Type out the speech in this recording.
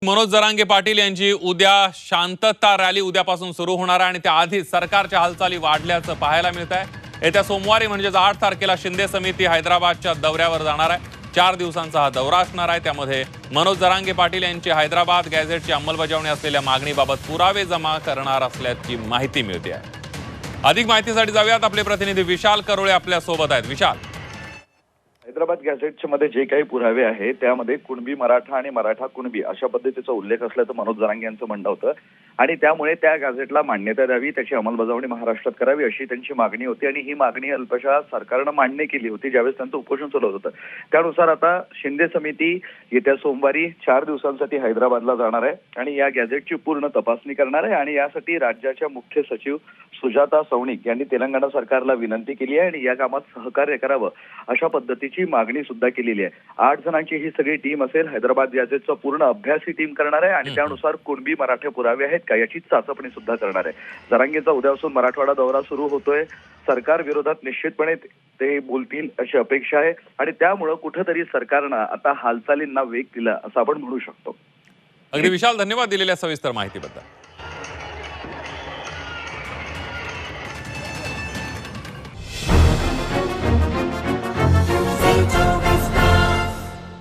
मनोज जरांगे पाटील यांची उद्या शांतता रॅली उद्यापासून सुरू होणार आहे आणि त्याआधी सरकारच्या हालचाली वाढल्याचं पाहायला मिळत आहे। येत्या सोमवारी म्हणजेच 8 तारखेला शिंदे समिती हैदराबादच्या दौऱ्यावर जाणार आहे। 4 दिवसांचा हा दौरा असणार आहे। त्यामध्ये मनोज जरांगे पाटील यांची हैदराबाद गॅझेटची अंमलबजावणी असलेल्या मागणीबाबत पुरावे जमा करणार असल्याची माहिती मिळते आहे। अधिक माहितीसाठी जाऊयात, आपले प्रतिनिधी विशाल करोळे आपल्या सोबत आहेत। विशाल, हैदराबाद गॅझेटच्या मध्ये जे काही पुरावे आहेत त्यामध्ये कुणबी मराठा आणि मराठा कुणबी अशा पद्धतीचा उल्लेख असल्याचं मनोज जरांगे यांचं म्हणणं होतं आणि त्यामुळे त्या गॅझेटला मान्यता द्यावी, त्याची अंमलबजावणी महाराष्ट्रात करावी अशी त्यांची मागणी होती आणि ही मागणी अल्पशा सरकारनं मान्य केली होती ज्यावेळेस त्यांचं उपोषण सुरू होतं। त्यानुसार आता शिंदे समिती येत्या सोमवारी 4 दिवसांसाठी हैदराबादला जाणार आहे आणि या गॅझेटची पूर्ण तपासणी करणार आहे आणि यासाठी राज्याच्या मुख्य सचिव सुजाता सौनिक यांनी तेलंगणा सरकारला विनंती केली आहे आणि या कामात सहकार्य करावं अशा पद्धतीची मागणी सुद्धा केलेली आहे। 8 जणांची ही सगळी टीम असेल, हैदराबाद गॅझेटचा पूर्ण अभ्यास ही टीम करणार आहे आणि त्यानुसार कुणबी मराठा पुरावे आहेत का याची चाचपणी सुद्धा करणार आहे। जरांगेंचा उद्यापासून मराठवाडा दौरा सुरू होतोय। सरकार विरोधात निश्चितपणे ते बोलतील अशी अपेक्षा आहे आणि त्यामुळे कुठेतरी सरकारनं आता हालचालींना वेग दिला असं आपण म्हणू शकतो। अगदी विशाल, धन्यवाद दिलेल्या सविस्तर माहितीबद्दल।